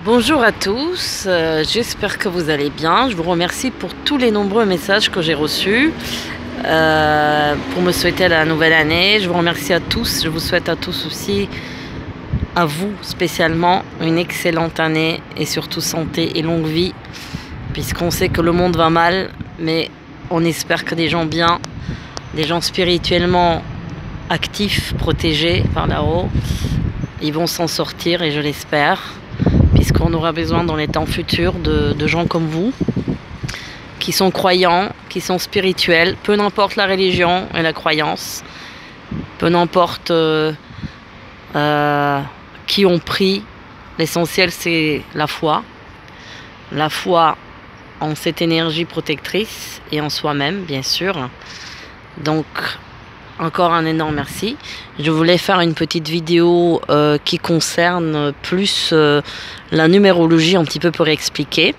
Bonjour à tous, j'espère que vous allez bien. Je vous remercie pour tous les nombreux messages que j'ai reçus pour me souhaiter la nouvelle année. Je vous remercie à tous, je vous souhaite à tous aussi, à vous spécialement, une excellente année et surtout santé et longue vie, puisqu'on sait que le monde va mal, mais on espère que des gens bien, des gens spirituellement actifs, protégés par là-haut, ils vont s'en sortir et je l'espère. Puisqu'on aura besoin dans les temps futurs de gens comme vous, qui sont croyants, qui sont spirituels, peu n'importe la religion et la croyance, peu n'importe qui ont pris, l'essentiel c'est la foi en cette énergie protectrice et en soi-même bien sûr. Donc encore un énorme merci. Je voulais faire une petite vidéo qui concerne plus la numérologie, un petit peu pour expliquer.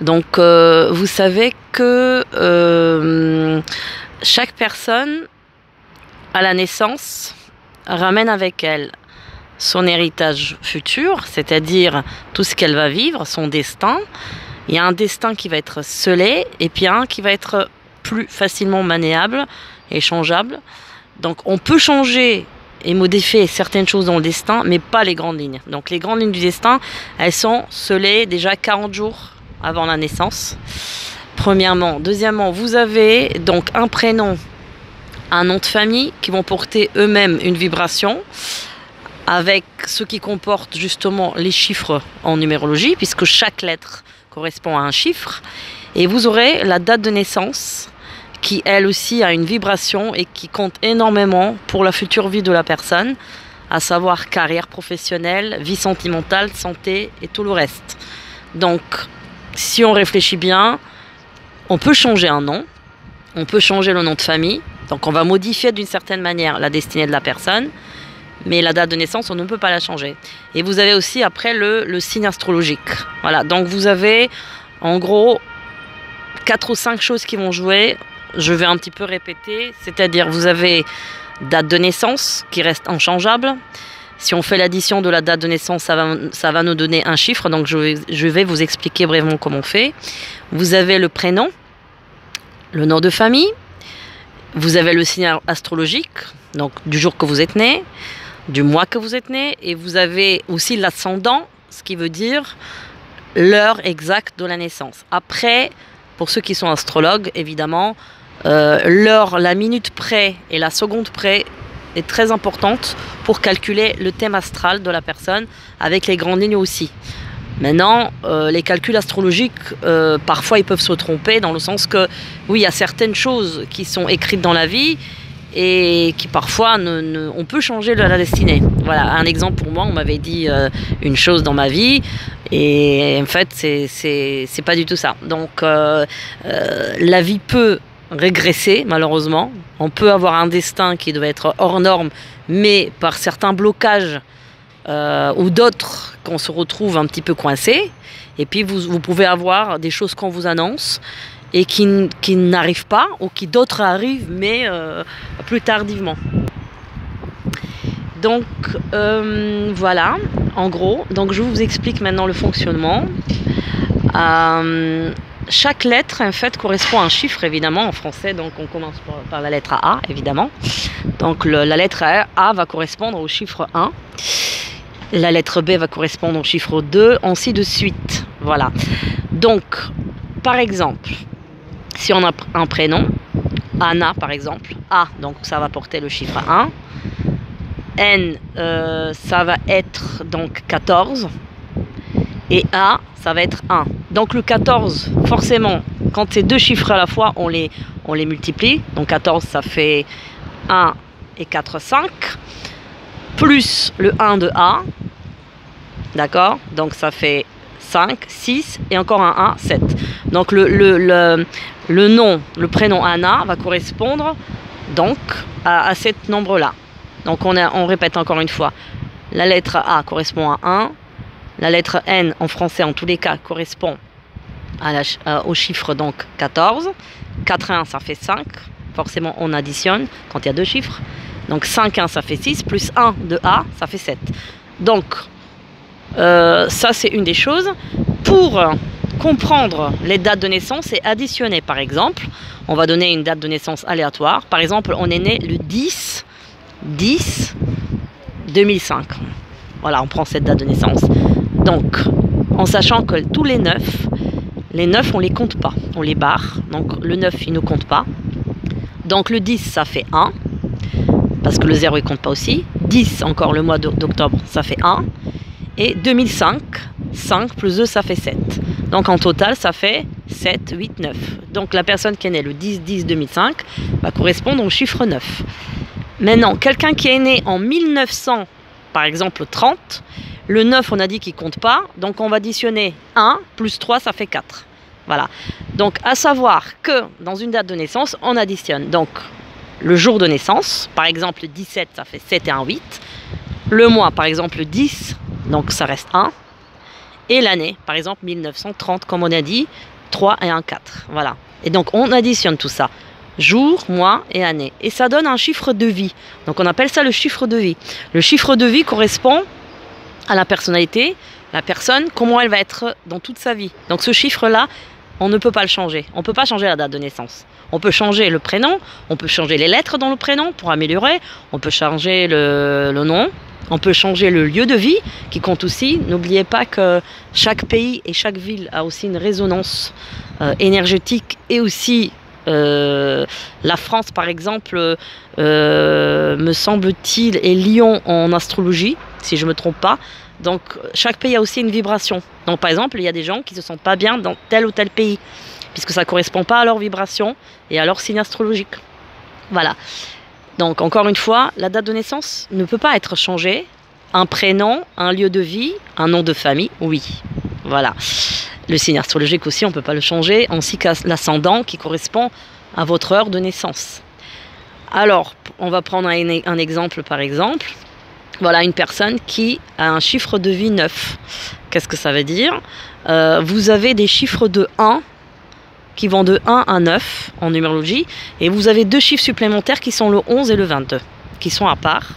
Donc vous savez que chaque personne à la naissance ramène avec elle son héritage futur, c'est-à-dire tout ce qu'elle va vivre, son destin. Il y a un destin qui va être scellé et puis un qui va être plus facilement maniable et changeable. Donc on peut changer et modifier certaines choses dans le destin, mais pas les grandes lignes. Donc les grandes lignes du destin, elles sont scellées déjà 40 jours avant la naissance, premièrement. Deuxièmement, vous avez donc un prénom, un nom de famille qui vont porter eux-mêmes une vibration avec ce qui comporte justement les chiffres en numérologie, puisque chaque lettre correspond à un chiffre. Et vous aurez la date de naissance qui elle aussi a une vibration et qui compte énormément pour la future vie de la personne, à savoir carrière professionnelle, vie sentimentale, santé et tout le reste. Donc, si on réfléchit bien, on peut changer un nom, on peut changer le nom de famille, donc on va modifier d'une certaine manière la destinée de la personne, mais la date de naissance, on ne peut pas la changer. Et vous avez aussi après le signe astrologique. Voilà, donc vous avez en gros 4 ou 5 choses qui vont jouer. Je vais un petit peu répéter, c'est-à-dire vous avez date de naissance qui reste inchangeable. Si on fait l'addition de la date de naissance, ça va nous donner un chiffre, donc je vais vous expliquer brièvement comment on fait. Vous avez le prénom, le nom de famille, vous avez le signe astrologique, donc du jour que vous êtes né, du mois que vous êtes né, et vous avez aussi l'ascendant, ce qui veut dire l'heure exacte de la naissance. Après, pour ceux qui sont astrologues, évidemment, l'heure, la minute près et la seconde près est très importante pour calculer le thème astral de la personne, avec les grandes lignes aussi. Maintenant, les calculs astrologiques, parfois ils peuvent se tromper, dans le sens que, oui, il y a certaines choses qui sont écrites dans la vie et qui parfois, on peut changer la destinée. Voilà, un exemple pour moi, on m'avait dit une chose dans ma vie, et en fait, c'est pas du tout ça. Donc, la vie peut régresser, malheureusement. On peut avoir un destin qui doit être hors norme, mais par certains blocages ou d'autres, qu'on se retrouve un petit peu coincé. Et puis, vous pouvez avoir des choses qu'on vous annonce et qui n'arrivent pas, ou qui d'autres arrivent, mais plus tardivement. Donc voilà, en gros, donc je vous explique maintenant le fonctionnement. Chaque lettre en fait correspond à un chiffre, évidemment, en français, donc on commence par la lettre A, évidemment. Donc la lettre A va correspondre au chiffre 1, la lettre B va correspondre au chiffre 2, ainsi de suite. Voilà. Donc, par exemple, si on a un prénom, Anna par exemple, A, donc ça va porter le chiffre 1. N, ça va être donc 14. Et A, ça va être 1. Donc le 14, forcément, quand c'est deux chiffres à la fois, on les multiplie. Donc 14, ça fait 1 et 4, 5. Plus le 1 de A. D'accord? Donc ça fait 5, 6 et encore un 1, 7. Donc le nom, le prénom Anna va correspondre donc à ce nombre-là. Donc on répète encore une fois. La lettre A correspond à 1. La lettre N en français en tous les cas correspond au chiffre donc 14. 4 et 1 ça fait 5. Forcément on additionne quand il y a deux chiffres. Donc 5 1 ça fait 6 plus 1 de A ça fait 7. Donc Ça, c'est une des choses. Pour comprendre les dates de naissance et additionner, par exemple, on va donner une date de naissance aléatoire. Par exemple, on est né le 10-10-2005. Voilà, on prend cette date de naissance. Donc, en sachant que tous les 9, on les compte pas, on les barre. Donc, le 9, il ne compte pas. Donc, le 10, ça fait 1, parce que le 0, il compte pas aussi. 10, encore le mois d'octobre, ça fait 1. Et 2005, 5 plus 2, ça fait 7. Donc, en total, ça fait 7, 8, 9. Donc, la personne qui est née le 10-10-2005 va correspondre au chiffre 9. Maintenant, quelqu'un qui est né en 1900, par exemple 30, le 9, on a dit qu'il ne compte pas. Donc, on va additionner 1 plus 3, ça fait 4. Voilà. Donc, à savoir que dans une date de naissance, on additionne donc le jour de naissance. Par exemple, le 17, ça fait 7 et 1, 8. Le mois, par exemple, le 10, donc ça reste 1. Et l'année, par exemple, 1930, comme on a dit, 3 et 1, 4. Voilà. Et donc, on additionne tout ça. Jour, mois et année. Et ça donne un chiffre de vie. Donc, on appelle ça le chiffre de vie. Le chiffre de vie correspond à la personnalité, la personne, comment elle va être dans toute sa vie. Donc, ce chiffre-là, on ne peut pas le changer. On ne peut pas changer la date de naissance. On peut changer le prénom, on peut changer les lettres dans le prénom pour améliorer, on peut changer le nom, on peut changer le lieu de vie qui compte aussi. N'oubliez pas que chaque pays et chaque ville a aussi une résonance énergétique et aussi la France par exemple, me semble-t-il, est lion en astrologie, si je ne me trompe pas. Donc chaque pays a aussi une vibration. Donc par exemple, il y a des gens qui ne se sentent pas bien dans tel ou tel pays, puisque ça ne correspond pas à leur vibration et à leur signe astrologique. Voilà. Donc encore une fois, la date de naissance ne peut pas être changée. Un prénom, un lieu de vie, un nom de famille, oui. Voilà. Le signe astrologique aussi, on ne peut pas le changer, ainsi qu'à l'ascendant qui correspond à votre heure de naissance. Alors, on va prendre un exemple par exemple. Voilà une personne qui a un chiffre de vie 9. Qu'est-ce que ça veut dire? Vous avez des chiffres de 1 qui vont de 1 à 9 en numérologie. Et vous avez deux chiffres supplémentaires qui sont le 11 et le 22, qui sont à part.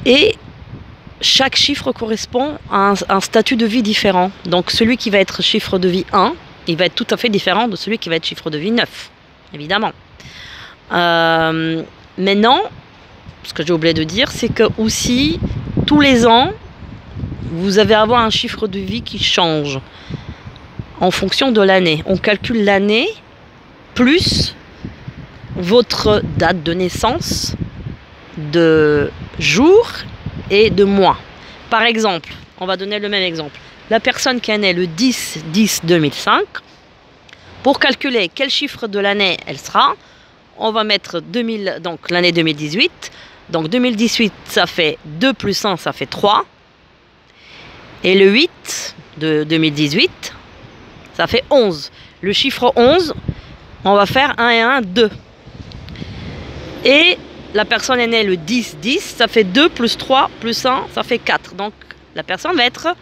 Et chaque chiffre correspond à un statut de vie différent. Donc celui qui va être chiffre de vie 1, il va être tout à fait différent de celui qui va être chiffre de vie 9, évidemment. Maintenant, ce que j'ai oublié de dire, c'est que aussi, tous les ans, vous allez avoir un chiffre de vie qui change en fonction de l'année. On calcule l'année plus votre date de naissance, de jour et de mois. Par exemple, on va donner le même exemple. La personne qui est née le 10-10-2005, pour calculer quel chiffre de l'année elle sera, on va mettre donc l'année 2018. Donc 2018, ça fait 2 plus 1, ça fait 3. Et le 8 de 2018, ça fait 11. Le chiffre 11, on va faire 1 et 1, 2. Et la personne est née le 10-10, ça fait 2 plus 3 plus 1, ça fait 4. Donc la personne va être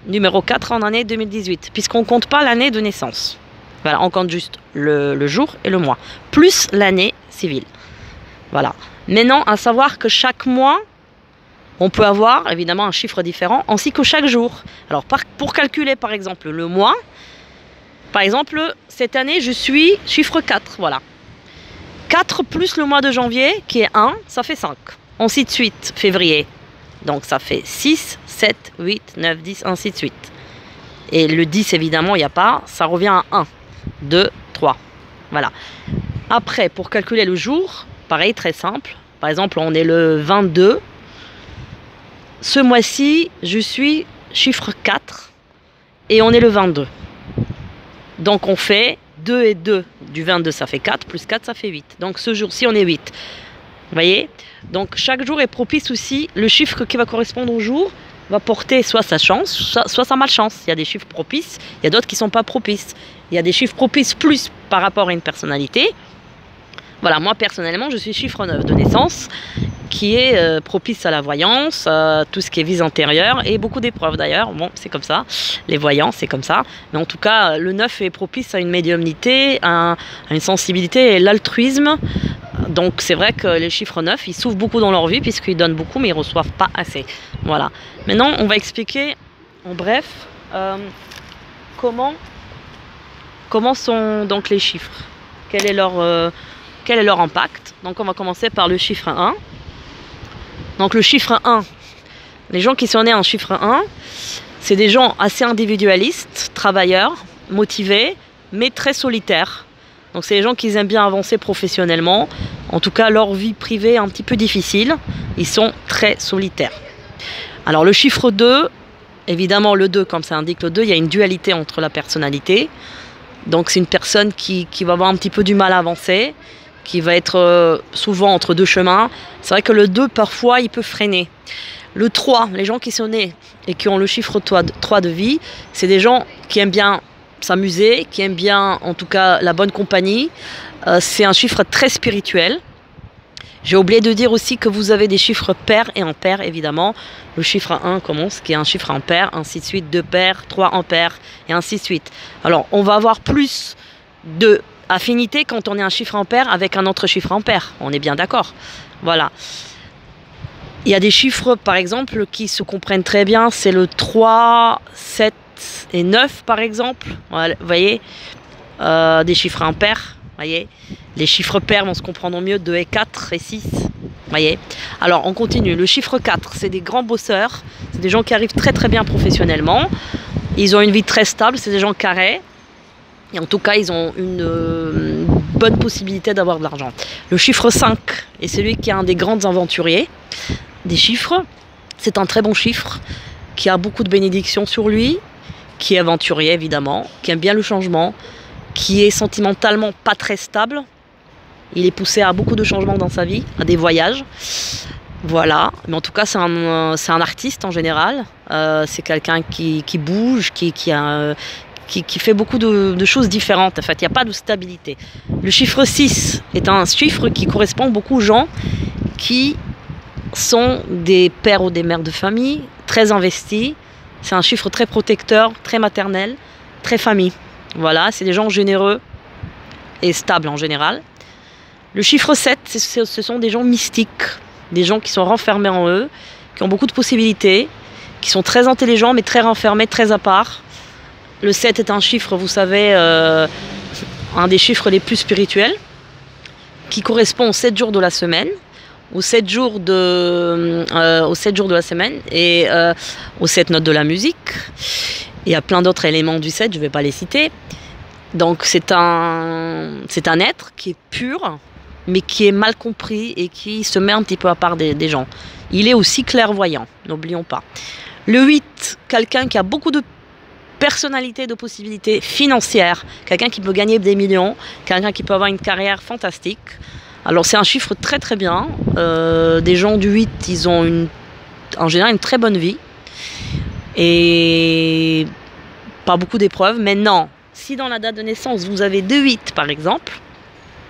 numéro 4 en année 2018, puisqu'on ne compte pas l'année de naissance. Voilà, on compte juste le jour et le mois, plus l'année civile. Voilà. Maintenant, à savoir que chaque mois, on peut avoir évidemment un chiffre différent, ainsi que chaque jour. Alors, pour calculer par exemple le mois, par exemple, cette année, je suis chiffre 4, voilà. 4 plus le mois de janvier, qui est 1, ça fait 5. Ainsi de suite, février. Donc, ça fait 6, 7, 8, 9, 10, ainsi de suite. Et le 10, évidemment, il n'y a pas, ça revient à 1, 2, 3. Voilà. Après, pour calculer le jour, pareil, très simple. Par exemple, on est le 22. Ce mois-ci, je suis chiffre 4 et on est le 22. Donc, on fait 2 et 2 du 22, ça fait 4, plus 4, ça fait 8. Donc, ce jour-ci, on est 8. Vous voyez? Donc, chaque jour est propice aussi. Le chiffre qui va correspondre au jour va porter soit sa chance, soit sa malchance. Il y a des chiffres propices, il y a d'autres qui ne sont pas propices. Il y a des chiffres propices plus par rapport à une personnalité. Voilà, moi personnellement, je suis chiffre 9 de naissance, qui est propice à la voyance, à tout ce qui est vise antérieure, et beaucoup d'épreuves d'ailleurs. Bon, c'est comme ça, les voyants, c'est comme ça. Mais en tout cas, le 9 est propice à une médiumnité, à une sensibilité et l'altruisme, Donc c'est vrai que les chiffres 9, ils souffrent beaucoup dans leur vie puisqu'ils donnent beaucoup mais ils ne reçoivent pas assez. Voilà. Maintenant, on va expliquer en bref comment sont donc les chiffres. Quel est leur impact. Donc on va commencer par le chiffre 1. Donc le chiffre 1, les gens qui sont nés en chiffre 1, c'est des gens assez individualistes, travailleurs, motivés, mais très solitaires. Donc c'est des gens qui aiment bien avancer professionnellement. En tout cas, leur vie privée est un petit peu difficile. Ils sont très solitaires. Alors le chiffre 2, évidemment le 2, comme ça indique le 2, il y a une dualité entre la personnalité. Donc c'est une personne qui va avoir un petit peu du mal à avancer, qui va être souvent entre deux chemins. C'est vrai que le 2, parfois, il peut freiner. Le 3, les gens qui sont nés et qui ont le chiffre 3 de vie, c'est des gens qui aiment bien s'amuser, qui aiment bien en tout cas la bonne compagnie. C'est un chiffre très spirituel. J'ai oublié de dire aussi que vous avez des chiffres pairs et impaires évidemment. Le chiffre 1 commence, qui est un chiffre impair, ainsi de suite, 2 pairs, 3 impairs et ainsi de suite. Alors on va avoir plus de affinité quand on est un chiffre impair avec un autre chiffre impair. On est bien d'accord. Voilà. Il y a des chiffres par exemple qui se comprennent très bien. C'est le 3, 7 et 9 par exemple. Voilà, vous voyez, des chiffres impairs. Voyez, les chiffres pairs vont se comprendre mieux, 2 et 4 et 6. Voyez. Alors on continue. Le chiffre 4, c'est des grands bosseurs. C'est des gens qui arrivent très très bien professionnellement. Ils ont une vie très stable. C'est des gens carrés. Et en tout cas, ils ont une bonne possibilité d'avoir de l'argent. Le chiffre 5 est celui qui est un des grands aventuriers des chiffres. C'est un très bon chiffre qui a beaucoup de bénédictions sur lui, qui est aventurier évidemment, qui aime bien le changement, qui est sentimentalement pas très stable. Il est poussé à beaucoup de changements dans sa vie, à des voyages. Voilà, mais en tout cas c'est un artiste en général. C'est quelqu'un qui bouge, qui fait beaucoup de choses différentes. En fait, il n'y a pas de stabilité. Le chiffre 6 est un chiffre qui correspond beaucoup aux gens qui sont des pères ou des mères de famille, très investis. C'est un chiffre très protecteur, très maternel, très famille. Voilà, c'est des gens généreux et stables en général. Le chiffre 7, ce sont des gens mystiques, des gens qui sont renfermés en eux, qui ont beaucoup de possibilités, qui sont très intelligents mais très renfermés, très à part. Le 7 est un chiffre, vous savez, un des chiffres les plus spirituels, qui correspond aux 7 jours de la semaine, aux 7 jours de la semaine et aux 7 notes de la musique. Il y a plein d'autres éléments du 7, je ne vais pas les citer. Donc c'est un être qui est pur, mais qui est mal compris et qui se met un petit peu à part des gens. Il est aussi clairvoyant, n'oublions pas. Le 8, quelqu'un qui a beaucoup de personnalité, de possibilités financières, quelqu'un qui peut gagner des millions, quelqu'un qui peut avoir une carrière fantastique. Alors c'est un chiffre très très bien. Des gens du 8, ils ont en général une très bonne vie et pas beaucoup d'épreuves. Maintenant, si dans la date de naissance vous avez 2-8 par exemple,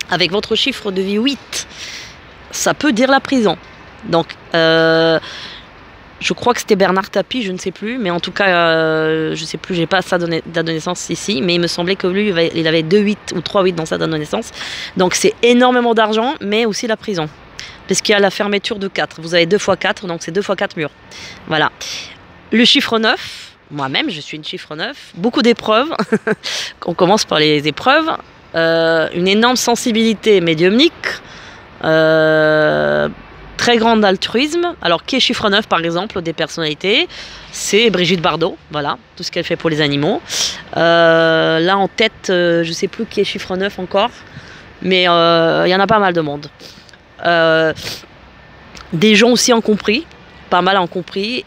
avec votre chiffre de vie 8, ça peut dire la prison. Donc je crois que c'était Bernard Tapie, je ne sais plus, mais en tout cas, je ne sais plus, j'ai pas sa date de naissance ici, mais il me semblait que lui, il avait 2-8 ou 3-8 dans sa date de naissance. Donc c'est énormément d'argent, mais aussi la prison. Parce qu'il y a la fermeture de 4. Vous avez 2 x 4, donc c'est 2 x 4 murs. Voilà. Le chiffre 9, moi-même, je suis une chiffre 9. Beaucoup d'épreuves. On commence par les épreuves. Une énorme sensibilité médiumnique. Très grand altruisme. Alors, qui est chiffre 9 par exemple, des personnalités? C'est Brigitte Bardot, voilà, tout ce qu'elle fait pour les animaux. Là en tête, je ne sais plus qui est chiffre 9 encore, mais il y en a pas mal de monde. Des gens aussi en compris, pas mal en compris,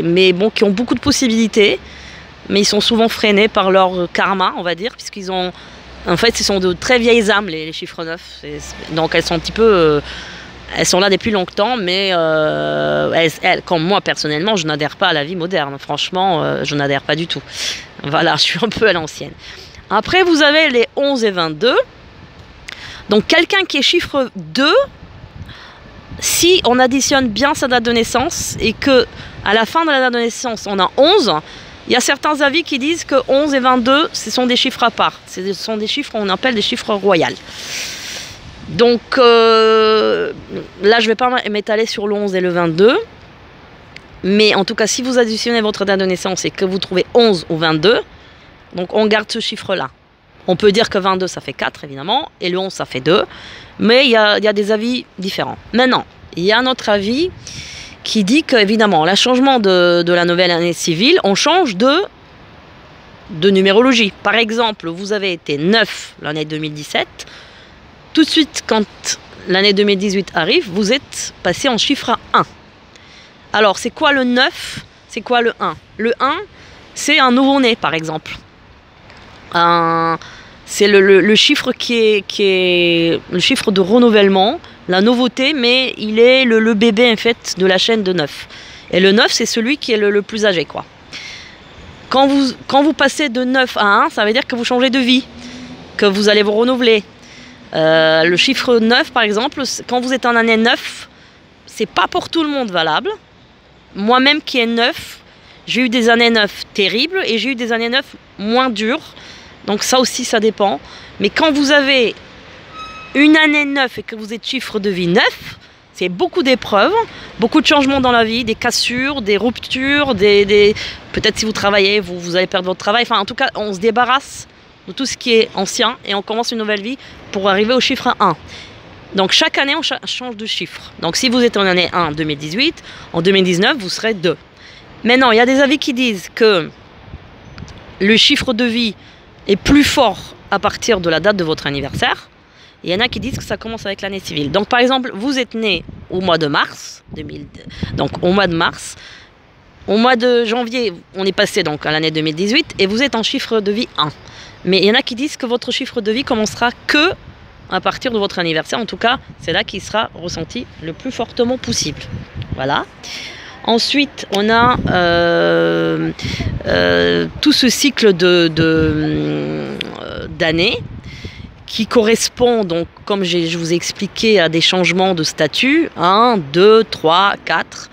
mais bon, qui ont beaucoup de possibilités, mais ils sont souvent freinés par leur karma, on va dire, puisqu'ils ont... En fait, ce sont de très vieilles âmes, les chiffres 9. Donc elles sont un petit peu... elles sont là depuis longtemps, mais comme moi personnellement, je n'adhère pas à la vie moderne. Franchement, je n'adhère pas du tout. Voilà, je suis un peu à l'ancienne. Après, vous avez les 11 et 22. Donc, quelqu'un qui est chiffre 2, si on additionne bien sa date de naissance et que à la fin de la date de naissance, on a 11, il y a certains avis qui disent que 11 et 22, ce sont des chiffres à part. Ce sont des chiffres qu'on appelle des chiffres royaux. Donc là, je vais pas m'étaler sur le 11 et le 22. Mais en tout cas, si vous additionnez votre date de naissance et que vous trouvez 11 ou 22, donc on garde ce chiffre-là. On peut dire que 22, ça fait 4, évidemment, et le 11, ça fait 2. Mais il y a des avis différents. Maintenant, il y a un autre avis qui dit qu'évidemment, le changement de la nouvelle année civile, on change de numérologie. Par exemple, vous avez été 9 l'année 2017. Tout de suite, quand l'année 2018 arrive, vous êtes passé en chiffre 1. Alors, c'est quoi le 9? C'est quoi le 1? Le 1, c'est un nouveau-né, par exemple. C'est le chiffre qui est le chiffre de renouvellement, la nouveauté, mais il est le bébé, en fait, de la chaîne de 9. Et le 9, c'est celui qui est le plus âgé, quoi. Quand vous passez de 9 à 1, ça veut dire que vous changez de vie, que vous allez vous renouveler. Le chiffre 9, par exemple, quand vous êtes en année 9, c'est pas pour tout le monde valable. Moi-même qui ai 9, j'ai eu des années 9 terribles et j'ai eu des années 9 moins dures. Donc ça aussi, ça dépend. Mais quand vous avez une année 9 et que vous êtes chiffre de vie 9, c'est beaucoup d'épreuves, beaucoup de changements dans la vie, des cassures, des ruptures, peut-être si vous travaillez, vous allez perdre votre travail. Enfin, en tout cas, on se débarrasse de tout ce qui est ancien et on commence une nouvelle vie pour arriver au chiffre 1. Donc chaque année, on change de chiffre. Donc si vous êtes en année 1 en 2018, en 2019, vous serez 2. Maintenant, il y a des avis qui disent que le chiffre de vie est plus fort à partir de la date de votre anniversaire. Il y en a qui disent que ça commence avec l'année civile. Donc par exemple, vous êtes né au mois de mars, donc au mois de mars. Au mois de janvier, on est passé donc à l'année 2018 et vous êtes en chiffre de vie 1. Mais il y en a qui disent que votre chiffre de vie commencera que à partir de votre anniversaire. En tout cas, c'est là qu'il sera ressenti le plus fortement possible. Voilà. Ensuite, on a tout ce cycle d'années qui correspond, donc, comme je vous ai expliqué, à des changements de statut. 1, 2, 3, 4.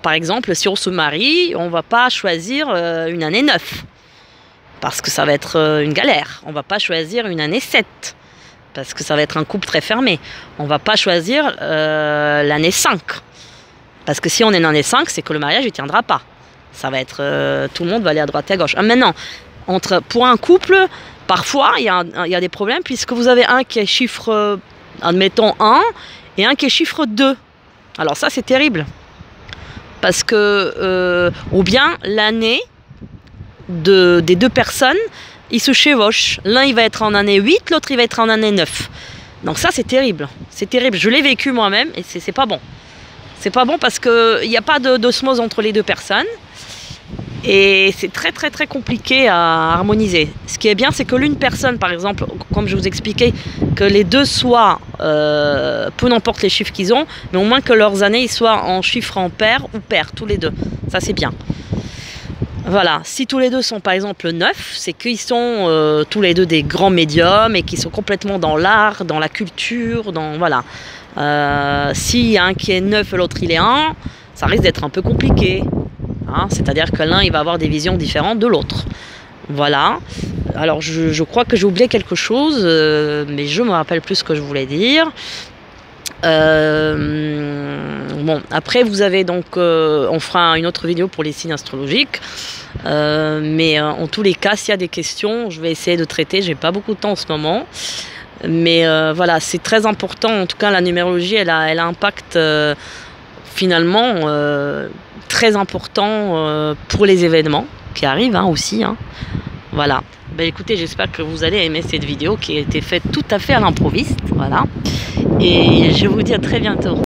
Par exemple, si on se marie, on ne va pas choisir une année 9. Parce que ça va être une galère. On ne va pas choisir une année 7. Parce que ça va être un couple très fermé. On ne va pas choisir l'année 5. Parce que si on est dans l'année 5, c'est que le mariage ne tiendra pas. Ça va être... tout le monde va aller à droite et à gauche. Maintenant, pour un couple, parfois, il y a des problèmes puisque vous avez un qui est chiffre, admettons, 1 et un qui est chiffre 2. Alors ça, c'est terrible. Parce que... ou bien l'année des deux personnes, ils se chevauchent. L'un, il va être en année 8, l'autre, il va être en année 9. Donc ça, c'est terrible. C'est terrible. Je l'ai vécu moi-même et c'est pas bon. C'est pas bon parce qu'il n'y a pas d'osmose entre les deux personnes. Et c'est très, très, très compliqué à harmoniser. Ce qui est bien, c'est que l'une personne, par exemple, comme je vous expliquais, que les deux soient, peu n'importe les chiffres qu'ils ont, mais au moins que leurs années ils soient en chiffres en pair ou pair, tous les deux. Ça, c'est bien. Voilà, si tous les deux sont par exemple 9, c'est qu'ils sont tous les deux des grands médiums et qu'ils sont complètement dans l'art, dans la culture, dans voilà. S'il y a un qui est 9 et l'autre il est 1, ça risque d'être un peu compliqué. Hein, c'est-à-dire que l'un il va avoir des visions différentes de l'autre. Voilà. Alors je crois que j'ai oublié quelque chose, mais je me rappelle plus ce que je voulais dire. Bon, après vous avez donc, on fera une autre vidéo pour les signes astrologiques, mais en tous les cas, s'il y a des questions, je vais essayer de traiter. J'ai pas beaucoup de temps en ce moment, mais voilà, c'est très important. En tout cas, la numérologie, elle a un impact finalement très important pour les événements qui arrivent aussi. Hein. Voilà. Ben, écoutez, j'espère que vous allez aimer cette vidéo qui a été faite tout à fait à l'improviste. Voilà. Et je vous dis à très bientôt.